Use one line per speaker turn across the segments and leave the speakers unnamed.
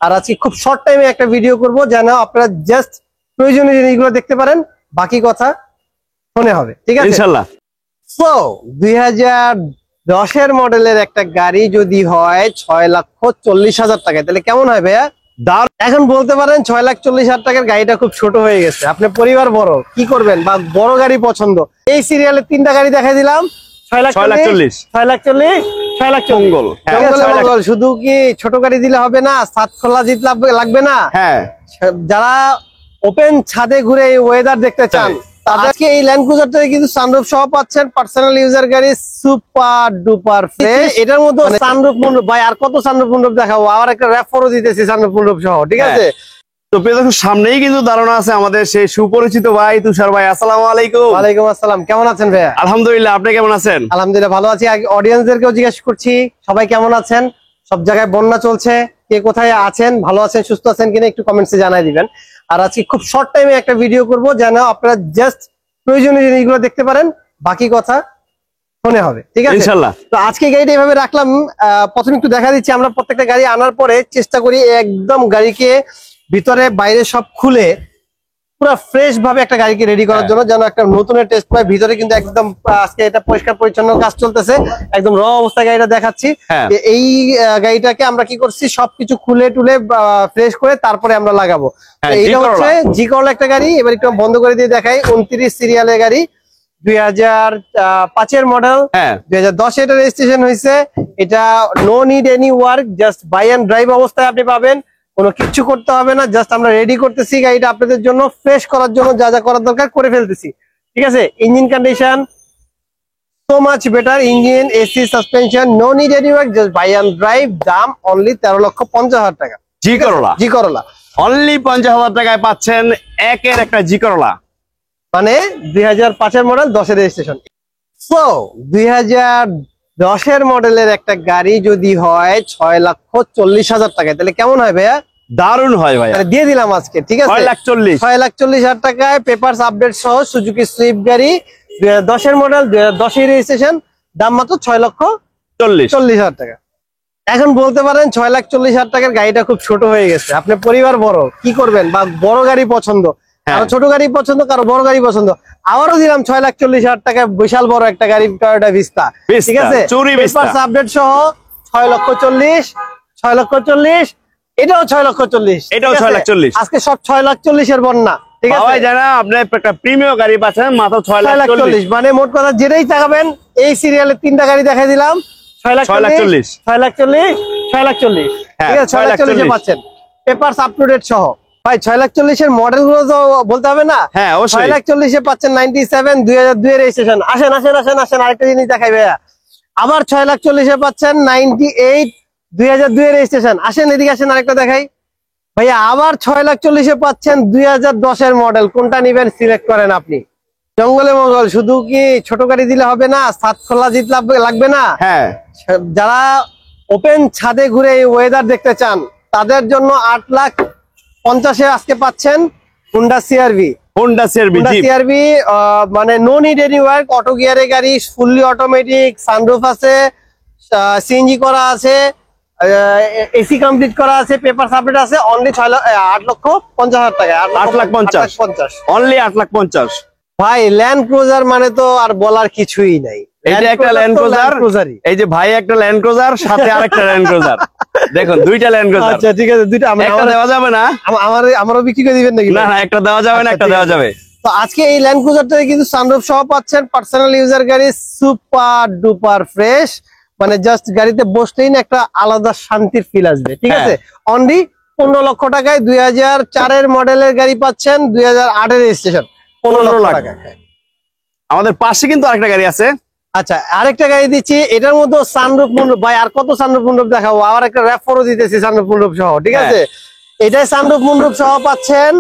আর আজকে খুব শর্ট টাইমে একটা ভিডিও করব যেন আপনারা জাস্ট প্রয়োজনীয় জিনিসগুলো দেখতে পারেন, বাকি কথা ফোনে হবে, ঠিক আছে
ইনশাআল্লাহ।
সো 2010 মডেলের একটা গাড়ি যদি হয় 6,40,000 টাকায়, তাহলে কেমন হয় ভাইয়া? এখন বলতে পারেন 6,40,000 টাকার গাড়িটা খুব ছোট হয়ে গেছে, আপনার পরিবার বড়, কি করবেন বা বড় গাড়ি পছন্দ। এই সিরিয়ালে 3টা গাড়ি দেখাই দিলাম, 6,40,000, 6,40,000। শুধু কি ছোট গাড়ি দিলে হবে না, ছাদ খোলা জিত লাগবে না?
হ্যাঁ,
যারা ওপেন ছাদে ঘুরে ওয়েদার দেখতে চান তাদেরকে এই ল্যান্ড ক্রুজারটাতে কিন্তু সানরুফ সহ পাচ্ছেন। পার্সোনাল ইউজার গাড়ি, সুপার ডুপার ফ্রেশ। এটার মধ্যে সানরুফ মুন্ডুপ, ভাই আর কত সানরুফ মুন্ডুপ দেখাবো, আবার একটা র্যাপ4ও দিতেছি সানরুফ মুন্ডুপ সহ, ঠিক আছে।
তো প্রিয় সামনেই কিন্তু দাঁড়ানো আছে আমাদের সেই সুপরিচিত ভাই তুষার ভাই। আসসালামু আলাইকুম।
ওয়ালাইকুম আসসালাম, কেমন আছেন ভাইয়া?
আলহামদুলিল্লাহ, আপনি কেমন আছেন?
আলহামদুলিল্লাহ ভালো আছি। অডিয়েন্সদেরকেও জিজ্ঞেস করছি সবাই কেমন আছেন। সব জায়গায় বন্যা চলছে, কে কোথায় আছেন, ভালো আছেন সুস্থ আছেন কিনা একটু কমেন্টসে জানাই দিবেন। আর আজকে খুব শর্ট টাইমে একটা ভিডিও করব যেন আপনারা জাস্ট প্রয়োজনীয় জিনিসগুলো দেখতে পারেন, বাকি কথা ফোনে হবে, ঠিক আছে
ইনশাআল্লাহ।
তো আজকে গাড়িটা এভাবে রাখলাম। প্রথমে একটু দেখা দিচ্ছি, আমরা প্রত্যেকটা গাড়ি আনার পরে চেষ্টা করি একদম গাড়িকে ভিতরে বাইরে সব খুলে পুরো ফ্রেশ ভাবে একটা গাড়িকে রেডি করার জন্য, যেন একটা নতুনের টেস্ট পায়। ভিতরে কিন্তু একদম আজকে এটা পরিষ্কার পরিচ্ছন্ন কাজ চলতেছে, একদম র অবস্থায় গাড়িটা দেখাচ্ছি। এই গাড়িটাকে আমরা কি করছি, সবকিছু খুলে টুলে ফ্রেশ করে তারপরে আমরা লাগাবো। এইটা হচ্ছে জি করলা একটা গাড়ি। এবার একটু বন্ধ করে দিয়ে দেখাই, 29 সিরিয়ালের গাড়ি, 2005 মডেল, 2010 এটা রেজিস্ট্রেশন হয়েছে। এটা no need any work, just buy and drive অবস্থায় আপনি পাবেন, কোনো কিছু করতে হবে না। জাস্ট আমরা রেডি করতেছি গাড়িটা আপনাদের জন্য, ফ্রেশ করার জন্য যা যা করার দরকার করে ফেলতেছি, ঠিক আছে। Engine condition so much better, engine, AC, suspension, no need any work, just buy and drive. দাম অনলি 13,50,000 টাকা। জি করলা
অনলি 50,000 টাকায় পাচ্ছেন একের একটা জি করলা,
মানে 2005 মডেল, 10 রেজিস্ট্রেশন। সো 2010 মডেলের একটা গাড়ি যদি হয় 6,40,000 টাকায়, তাহলে কেমন হয় ভাইয়া?
দারুণ হয় ভাই,
দিয়ে দিলাম আজকে, ঠিক আছে 6,40,000 টাকায় পেপারস আপডেট সহ সুজুকি সুইফট গাড়ি, 2010 মডেল, 2010 রেজিস্ট্রেশন, দাম মাত্র 6,40,000 টাকা। এখন বলতে পারেন 6,40,000 টাকার গাড়িটা খুব ছোট হয়ে গেছে, আপনার পরিবার বড়, কি করবেন বা বড় গাড়ি পছন্দ, কারো ছোট গাড়ি পছন্দ, কারো বড় গাড়ি পছন্দ। আবারও দিলাম 6,40,000 টাকায় বিশাল বড় একটা গাড়ি, টয়োটা ভিস্তা, ঠিক আছে পেপারস আপডেট সহ 6,40,000, এটাও 6,40,000,
এটাও 6,40,000।
আজকে সব 6,40,000 এর বন্যা, ঠিক আছে
যারা আপনার একটা প্রিমিয়াম গাড়ি পাচ্ছেন মাত্র 6,40,000।
মানে মোট কথা যেটাই তাকাবেন, এই সিরিয়ালে 3টা গাড়ি দেখাই দিলাম, 6,40,000, 6,40,000, ঠিক আছে 6,40,000 পাচ্ছেন পেপারস আপ টু ডেট সহ। ভাই 6,40,000 এর মডেল গুলো তো বলতে হবে না? 6,40,000 পাচ্ছেন 97, 2002 রেজিস্ট্রেশন। আসেন আরেকটা জিনিস দেখাই ভাইয়া, আবার 6,40,000 পাচ্ছেন 98, 2002 রেজিস্ট্রেশন। আসেন এদিকে আসেন, আরেকটা দেখাই ভাইয়া, আবার 6,40,000 পাচ্ছেন 2010 মডেল। কোনটা নিবেন সিলেক্ট করেন আপনি। জঙ্গলে মঙ্গল, শুধু কি ছোট গাড়ি দিলে হবে না, ছাদ খোলা জিত লাগবে না? যারা ওপেন ছাদে ঘুরে ওয়েদার দেখতে চান তাদের জন্য 8,50,000 আজকে পাচ্ছেন হুন্ডা সিআরভি। মানে no need any work, auto গিয়ারের গাড়ি, ফুললি অটোমেটিক, সানরুফ আছে, সিএনজি করা আছে, এসি কমপ্লিট করা আছে, পেপারস আপডেট আছে। অনলি 8,50,000 টাকা, 8,50,000
অনলি 8,50,000।
ভাই ল্যান্ড ক্রুজার মানে তো আর বলার কিছুই নাই।
এইটা একটা ল্যান্ড ক্রুজার, এই যে ভাই একটা ল্যান্ড ক্রুজার, সাথে আরেকটা ল্যান্ড ক্রুজার, দেখুন দুইটা ল্যান্ড ক্রুজার।
আচ্ছা ঠিক আছে, দুইটা
একটা দেওয়া যাবে না?
আমারও বিক্রি করে দিবেন নাকি?
না একটা দেওয়া যাবে না, একটা দেওয়া যাবে।
তো আজকে এই ল্যান্ড ক্রুজারটাতে কিন্তু সানরুফ সহ পাচ্ছেন, পার্সোনাল ইউজার গাড়ি, সুপার ডুপার ফ্রেশ, মানে জাস্ট গাড়িতে বসলেই না একটা আলাদা শান্তির ফিল আসবে, ঠিক আছে অনলি 15 লক্ষ টাকায় 2004 মডেলের গাড়ি পাচ্ছেন, 2008 রেজিস্ট্রেশন, 15 লক্ষ টাকা।
আমাদের পাশে কিন্তু আরেকটা গাড়ি আছে।
আচ্ছা আরেকটা গাড়ি দিচ্ছি, এটার মধ্যে সানরুফ মুন্ডুপ, ভাই আর কত সানরুফ মুন্ডুপ দেখাবো, আবার একটা র্যাপ4ও দিতেছি সানরুফ মুন্ডুপ সহ, ঠিক আছে এটাই সানরুফ মুন্ডুপ সহ পাচ্ছেন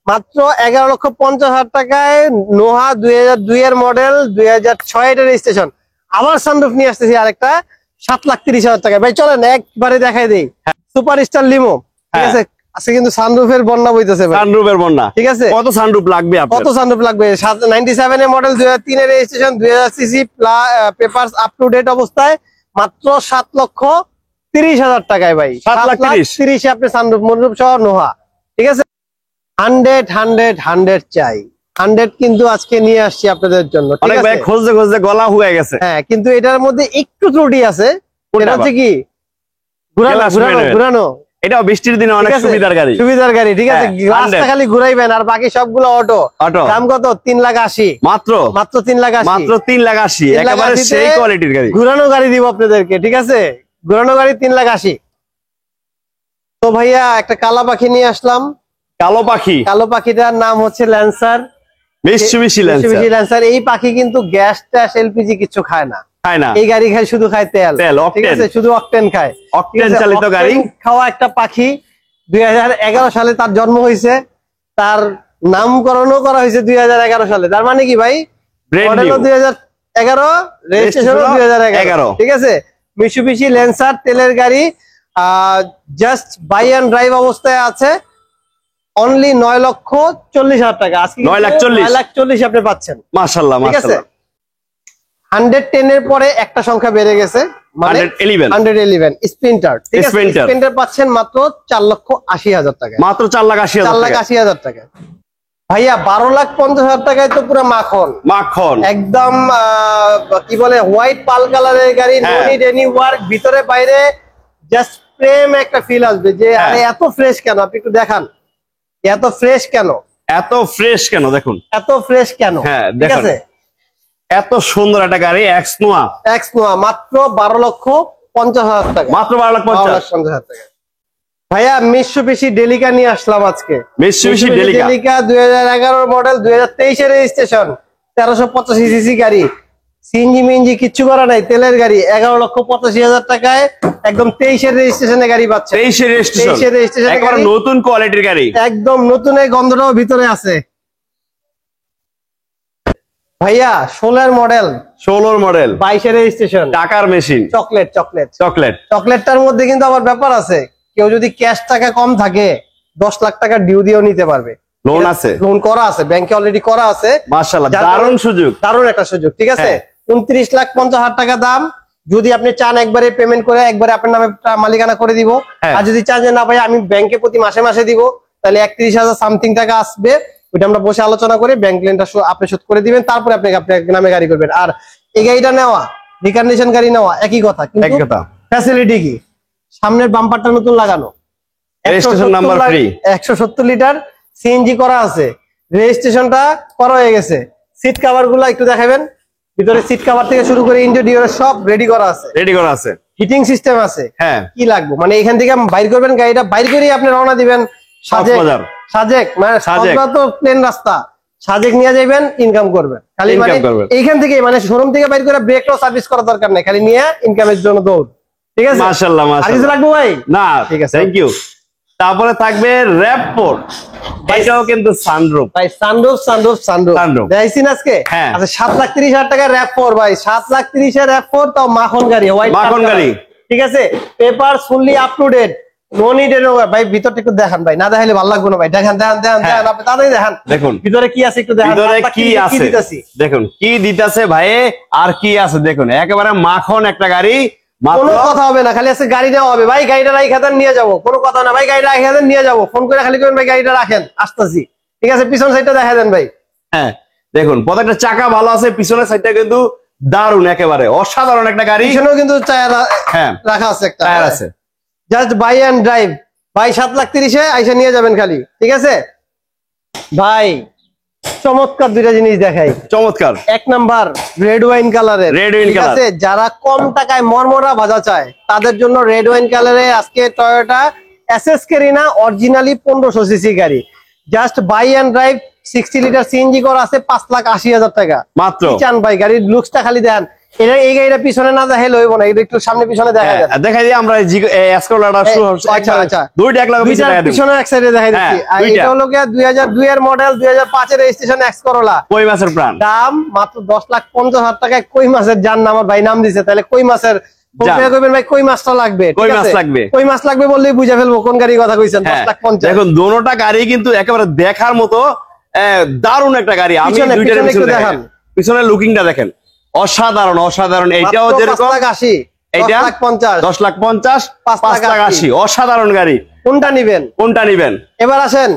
মাত্র 11,50,000 টাকায়। নোহা 2002 এর মডেল, 2006 এর রেজিস্ট্রেশন। আবার সানরুফ নিয়ে আসতেছি আরেকটা 7,30,000 টাকায়। ভাই চলেন একবারে দেখাই দেই, সুপার স্টার লিমো, ঠিক আছে আজকে কিন্তু সানরুফের বন্যা বইতেছে,
সানরুফের বন্যা, ঠিক আছে কত সানরুফ লাগবে আপনার? কত
সানরুফ লাগবে? 97 এর মডেল, 2003 এর registration, 2000 CC, papers up to date অবস্থায়, মাত্র 30,000 টাকায় ভাই, 7,30,000 আপনি সানরুফ মনরুফ সহ নোহা। ঠিক আছে, 100 চাই, 100 কিন্তু আজকে নিয়ে আসছি আপনাদের জন্য।
অনেক ভাই খুঁজতে খুঁজতে গলা হয়ে গেছে।
হ্যাঁ, কিন্তু এটার মধ্যে একটু ত্রুটি আছে, এটা হচ্ছে কি ঘুরানো।
এটাও বৃষ্টির দিনে অনেক সুবিধার গাড়ি,
ঠিক আছে, গ্লাসটা খালি ঘুরাইবেন আর বাকি সবগুলো অটো। দাম কত? 3,80,000 মাত্র
3,80,000, একেবারে সেই কোয়ালিটির গাড়ি।
ঘুরানো গাড়ি দিব আপনাদেরকে, ঠিক আছে, ঘুরানো গাড়ি 3,80,000। তো ভাইয়া একটা কালো পাখি নিয়ে আসলাম। কালো পাখিটার নাম হচ্ছে ল্যান্সার,
মিৎসুবিশি
ল্যান্সার। এই পাখি কিন্তু গ্যাস ট্যাস এলপিজি কিছু খায় না। এই গাড়ি খায় শুধু খায় তেল, ঠিক আছে, শুধু অকটেন খায়।
অকটেন চালিত গাড়ি
খাওয়া একটা পাখি। 2011 সালে তার জন্ম হয়েছে, তার নামকরণও করা হয়েছে 2011 সালে। তার মানে কি ভাই, মডেল 2011, রেজিস্ট্রেশন 2011, ঠিক আছে। মিৎসুবিশি ল্যান্সার তেলের গাড়ি, জাস্ট বাই এন্ড ড্রাইভ অবস্থায় আছে। অনলি 9,40,000 টাকা। আজকে 9,40,000 আপনি পাচ্ছেন,
মাশাআল্লাহ।
ঠিক আছে। 110 এর পরে একটা সংখ্যা বেড়ে গেছে, মানে 111 স্প্রিন্টার, ঠিক আছে। স্প্রিন্টার পাচ্ছেন মাত্র 4,80,000 টাকা,
মাত্র 4,80,000
টাকা। ভাইয়া 12,50,000 টাকায় তো পুরো মাখন একদম, কি বলে, হোয়াইট পাল কালারের গাড়ি, নো নিড এনি ওয়ার্ক, ভিতরে বাইরে জাস্ট প্রেম একটা ফিল আসবে যে আরে এত ফ্রেশ কেন। আপনি একটু দেখান এত ফ্রেশ কেন, দেখুন এত ফ্রেশ কেন। ঠিক আছে,
এত সুন্দর একটা গাড়ি, এক্স নোয়া
মাত্র 12,50,000 টাকা,
মাত্র 12,50,000
টাকা। ভাইয়া মিৎসুবিশি ডেলিকা নিয়ে আসলাম আজকে।
মিৎসুবিশি
ডেলিকা 2011 মডেল, 2023 এর রেজিস্ট্রেশন, 1385 সিসি গাড়ি, সিএনজি মিএনজি কিচ্ছু করা নাই, তেলের গাড়ি। 11,85,000 টাকায় একদম 23 এর রেজিস্ট্রেশনের গাড়ি পাচ্ছে।
23 এর রেজিস্ট্রেশন, একবারে নতুন কোয়ালিটির গাড়ি,
একদম নতুন, এই গন্ধটাও ভিতরে আছে। ভাইয়া 16 মডেল, 22 এর রেজিস্ট্রেশন,
টাকার মেশিন,
চকলেটটার মধ্যে কিন্তু আবার ব্যাপার আছে। কেউ যদি ক্যাশ টাকা কম থাকে 10 লাখ টাকা ডিউ দিয়েও নিতে পারবে।
লোন আছে,
লোন করা আছে, ব্যাংকে অলরেডি করা আছে।
মাশাআল্লাহ, দারুণ একটা সুযোগ,
ঠিক আছে। 29,50,000 টাকা দাম। যদি আপনি চান একবারে পেমেন্ট করে একবারে আপনার নামে মালিকানা করে দিব, আর যদি চান যে না ভাই আমি ব্যাংকে প্রতি মাসে মাসে দিব, তাহলে 31,000 সামথিং টাকা আসবে। ওইটা আমরা বসে আলোচনা করে ব্যাংক লোনটা আপনি শোধ করে দিবেন, তারপরে আপনি আপনার নামে গাড়ি করবেন। আর এই গাড়িটা নেওয়া, রিকন্ডিশন গাড়ি নেওয়া একই কথা, কিন্তু ফ্যাসিলিটি কি, সামনের বাম্পারটা নতুন লাগানো, 170 লিটার সিএনজি করা আছে, রেজিস্ট্রেশনটা করা হয়ে গেছে। সিট কভার গুলা একটু দেখাবেন, ভিতরে সিট কভার থেকে শুরু করে ইন্টেরিয়র সব রেডি করা আছে, হিটিং সিস্টেম আছে। কি লাগবে, মানে এখান থেকে বাইর করবেন গাড়িটা, বাইর করে আপনি রওনা দিবেন সাজেক, মানে তো প্লেন রাস্তা, সাজেক নিয়ে যাবেন, ইনকাম করবেন খালি। মানে এইখান থেকে, মানে শোরুম থেকে বাইর করে ব্রেকটাও সার্ভিস করার দরকার নাই, খালি নিয়ে ইনকামের জন্য দৌড়। ঠিক আছে,
মাশাআল্লাহ।
আর কিছু লাগবে ভাই?
না, ঠিক আছে, থ্যাংক ইউ। তারপরে থাকবে র‍্যাভ4, এটাও কিন্তু সানরুফ
ভাই, সানরুফ দেখাইছি না আজকে। আচ্ছা, 7,30,000 টাকা র‍্যাভ4 ভাই, 7,30,000 র‍্যাভ4, তাও মাখন গাড়ি, হোয়াইট মাখন গাড়ি, ঠিক আছে। Paper fully up to date, no need any work. ভাই ভিতরটা একটু দেখান ভাই, না দেখাইলে ভালো লাগবে না ভাই। দেখান আপনি তাড়াতাড়ি দেখান, দেখুন ভিতরে কি আছে একটু দেখান,
ভিতরে কি আছে দেখুন, কি দিতেছে ভাই, আর কি আছে দেখুন, একেবারে মাখন একটা গাড়ি।
কোনো কথা হবে না, খালি আছে গাড়ি নেওয়া হবে। ভাই গাড়িটা রাখা দেন, নিয়ে যাবো, কোনো কথা না ভাই, গাড়িটা রাখা দেন, নিয়ে যাবো। ফোন করে খালি করবেন ভাই গাড়িটা রাখেন, আসতেছি। ঠিক আছে, পিছন সাইডটা দেখা দেন ভাই।
হ্যাঁ দেখুন, প্রত্যেকটা চাকা ভালো আছে, পিছনের সাইডটা কিন্তু দারুণ, একেবারে অসাধারণ একটা গাড়ি।
পিছনেও কিন্তু টায়ার রাখা আছে, একটা টায়ার আছে। জাস্ট বাই এন্ড ড্রাইভ ভাই, 7,30,000 আইসা নিয়ে যাবেন খালি। ঠিক আছে ভাই, চমৎকার দুইটা জিনিস দেখাই, চমৎকার। এক নাম্বার রেড ওয়াইন কালারের, ঠিক আছে। যারা কম টাকায় মরমরা ভাজা চায় তাদের জন্য রেড ওয়াইন কালারে আজকে Toyota SS Carina originally 1500 cc গাড়ি, just buy and drive, 60 litre CNG করা আছে, 5,80,000 টাকা মাত্র। চান ভাই, গাড়ির লুকসটা খালি দেন। এটা এই গাড়িটা পিছনে না দেখাইলে হইব না, এটা একটু সামনে পিছনে দেখাই দিই আমরা। আচ্ছা, দুইটা এক লাগে পিছনে, এক সাইডে দেখাই দিচ্ছি। আর এটা হলো 2002 এর মডেল, 2005 এর রেজিস্ট্রেশন, এক্স করোলা, কই মাছের প্রাণ, দাম মাত্র 10,50,000 টাকায়। কই মাছের জান আমার ভাই নাম দিছে, তাহলে কই মাছের ভাই, কই মাছটা লাগবে, কই মাছ লাগবে বললেই বুঝে ফেলবো কোন গাড়ির কথা কইছেন। 10,50,000। দেখুন দোনোটা গাড়ি কিন্তু একেবারে দেখার মতো দারুণ একটা গাড়ি। আমি দুইটার পিছনে লুকিংটা দেখেন, অসাধারণ। এটাও যেরকম
এইটা 10,50,000 5,80,000 অসাধারণ গাড়ি।
কোনটা নিবেন?
এবার
আসেন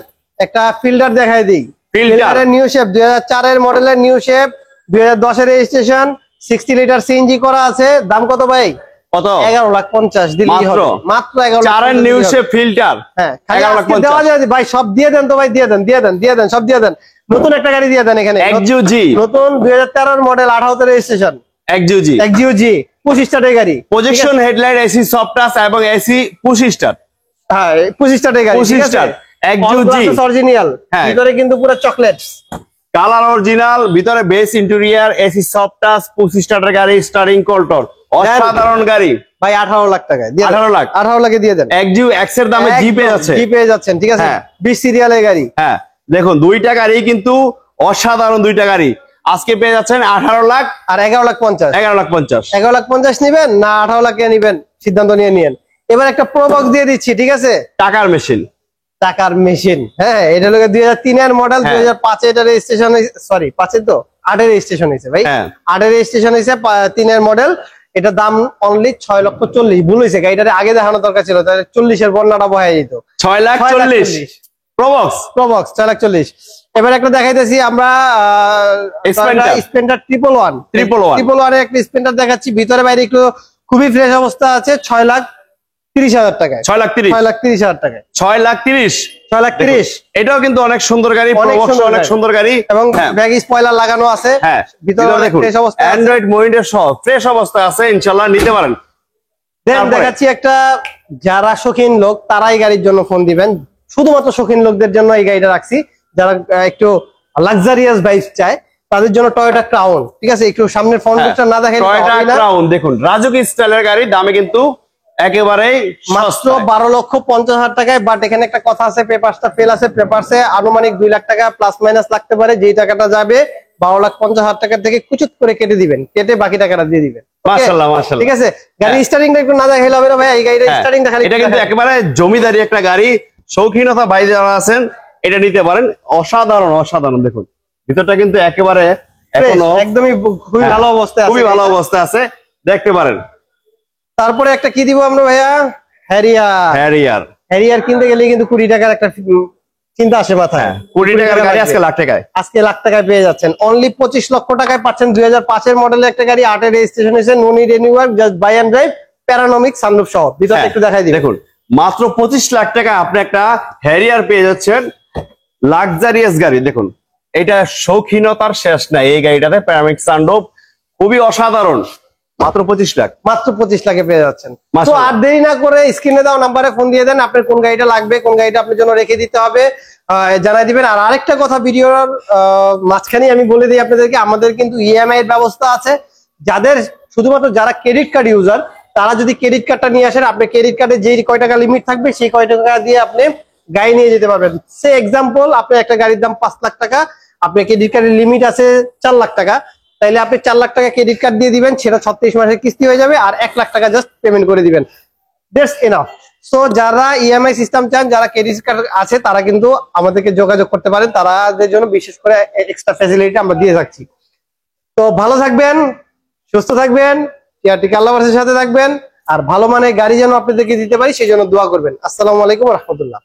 একটা ফিল্টার দেখাই দিই। ফিল্টারের নিউ শেপ 2004 এর মডেলের নিউ শেপ 2010 এর রেজিস্ট্রেশন 60 লিটার সিএনজি করা আছে। দাম কত ভাই?
কত?
11,50,000 দিলেই হবে। মাত্র
11,4 এর নিউ শেপ ফিল্টার।
হ্যাঁ 11,50,000 দেওয়া যায় ভাই, সব দিয়ে দেন তো ভাই, দিয়ে দেন সব দিয়ে দেন। নতুন একটা গাড়ি দিয়ে দেন এখানে,
এক্সইউজি
নতুন 2013 এর মডেল 18 তে রেজিস্ট্রেশন
এক্সইউজি
25 স্টারের গাড়ি।
Projection headlight, AC soft touch এবং এসি 25 স্টার।
হ্যাঁ 25 স্টারের গাড়ি,
25 স্টার এক্সইউজি
অরিজিনাল, ভিতরে কিন্তু পুরো চকলেটস,
কালার অরিজিনাল, ভিতরে base interior, AC soft touch, 25 স্টারের গাড়ি, স্টারিং কন্ট্রোল, অসাধারণ গাড়ি ভাই।
18 লাখ টাকায়
18
লাখে দিয়ে দেন।
এক্সইউ এক্স এর দামে জি পেয়ে যাচ্ছেন,
ঠিক আছে। 20 সিরিয়ালের গাড়ি।
হ্যাঁ দেখুন দুইটা গাড়ি কিন্তু অসাধারণ, দুইটা গাড়ি আজকে পেয়ে যাচ্ছেন 18 লাখ
আর 11,50,000।
11,50,000
নিবেন না 18 লাখে নিবেন, সিদ্ধান্ত নিয়ে নিয়েন। এবার একটা প্রোবক্স দিয়ে দিচ্ছি, ঠিক আছে। টাকার মেশিন, হ্যাঁ এটা হলো 2003 এর মডেল, 2005 এর রেজিস্ট্রেশন, সরি 5 এর তো 8 এর রেজিস্ট্রেশন হয়েছে ভাই, 8 এর রেজিস্ট্রেশন হয়েছে, 3 এর মডেল। এটা দাম অনলি 6,40,000। ভুল হয়েছে, গাড়িটা আগে দেখানো দরকার ছিল, তাহলে 40 এর বর্ণাটা বহাই যেত।
6,40,000 প্রবক্স
6,40,000। এবার একটা দেখাইতেছি আমরা স্প্লেন্ডার 111 এর একটা স্প্লেন্ডার দেখাচ্ছি, ভিতরে বাইরে একটু খুবই ফ্রেশ অবস্থা আছে। 6,30,000 টাকায়, 6,30,000 টাকায়,
6,30,000 এটাও কিন্তু অনেক সুন্দর গাড়ি, অনেক সুন্দর গাড়ি
এবং ব্যাগ স্পয়লার লাগানো আছে।
হ্যাঁ
ভিতরে দেখুন ফ্রেশ অবস্থা,
অ্যান্ড্রয়েড মনিটর সহ ফ্রেশ অবস্থায় আছে, ইনশাআল্লাহ নিতে পারেন।
দেখাচ্ছি একটা, যারা শৌখিন লোক তারাই গাড়ির জন্য ফোন দিবেন, শুধুমাত্র শৌখিন লোকদের জন্য এই গাড়িটা রাখছি। যারা একটু লাক্সারিয়াস ভাইব চায় তাদের জন্য টয়োটা ক্রাউন, ঠিক আছে। একটু সামনের ফ্রন্টটা না দেখেন,
টয়োটা ক্রাউন দেখুন, রাজুকি স্টাইলের গাড়ি, দামে কিন্তু একেবারে
মাত্র 12,50,000 টাকায়। বাট এখানে একটা কথা আছে, পেপারসটা ফেল আছে, পেপারসে আনুমানিক 2 লাখ টাকা প্লাস মাইনাস লাগতে পারে। যেই টাকাটা যাবে 12,50,000 টাকা থেকে কুচুত করে কেটে দিবেন, কেটে বাকি টাকাটা দিয়ে দিবেন।
মাশাআল্লাহ মাশাআল্লাহ,
ঠিক আছে। গাড়ি স্টারিংটা একটু না দেখাইলে হবে না ভাই, এই গাড়িটা স্টারিংটা খালি।
এটা কিন্তু একেবারে জমিদারি একটা গাড়ি, শৌখিনতা ভাই যারা আছেন এটা নিতে পারেন। অসাধারণ দেখুন, ভিতরটা কিন্তু একেবারে এখনো
একদমই খুবই ভালো অবস্থায় আছে,
দেখতে পারেন।
তারপরে একটা কি দিব আমরা ভাইয়া, হ্যারিয়ার কিনতে গেলে কিন্তু 20 টাকার একটা চিন্তা আসে মাথায়।
20 টাকার গাড়ি আজকে লাখ টাকায়
পেয়ে যাচ্ছেন। অনলি 25 লক্ষ টাকায় পাচ্ছেন 2005 এর মডেলের একটা গাড়ি, 8 এর রেজিস্ট্রেশন হয়েছে, no need any work, just buy and drive, panoramic sunroof সহ। ভিতরটা একটু দেখাই দিই।
দেখুন মাত্র 25 লাখ টাকা আপনি একটা হ্যারিয়ার পেয়ে যাচ্ছেন, লাক্সারিয়াস গাড়ি। দেখুন এটা শৌখিনতার শেষ নাই, এই গাড়িটাতে প্যারানোমিক সানরুফ খুবই অসাধারণ। মাত্র 25 লাখে পেয়ে যাচ্ছেন। তো আর দেরি না করে স্ক্রিনে দাও নাম্বারে ফোন দিয়ে দেন, আপনার কোন গাড়িটা লাগবে, কোন গাড়িটা আপনার জন্য রেখে দিতে হবে জানাই দিবেন। আর আরেকটা কথা ভিডিওর মাঝখানে আমি বলে দিই আপনাদেরকে, আমাদের কিন্তু ইএমআই এর ব্যবস্থা আছে। শুধুমাত্র যারা ক্রেডিট কার্ড ইউজার, তারা যদি ক্রেডিট কার্ডটা নিয়ে আসেন, আপনার ক্রেডিট কার্ডে যে কয় টাকা লিমিট থাকবে সেই কয় টাকা দিয়ে আপনি গাড়ি নিয়ে যেতে পারবেন। সে এক্সাম্পল, আপনার একটা গাড়ির দাম 5 লাখ টাকা, আপনার ক্রেডিট কার্ডের লিমিট আছে 4 লাখ টাকা, তাইলে আপনি 4 লাখ টাকা ক্রেডিট কার্ড দিয়ে দিবেন, সেটা 36 মাসের কিস্তি হয়ে যাবে, আর 1 লাখ টাকা জাস্ট পেমেন্ট করে দিবেন। That's enough. সো যারা ইএমআই সিস্টেম চান, যারা ক্রেডিট কার্ড আছে, তারা কিন্তু আমাদেরকে যোগাযোগ করতে পারেন, তাদের জন্য বিশেষ করে এক্সট্রা ফ্যাসিলিটি আমরা দিয়ে থাকছি। তো ভালো থাকবেন, সুস্থ থাকবেন, টিআরটি আল্লাহর সাথে থাকবেন, আর ভালো মানের গাড়ি যেন আপনাদেরকে দিতে পারি সেই জন্য দোয়া করবেন। আসসালামু আলাইকুম ওয়া রাহমাতুল্লাহ।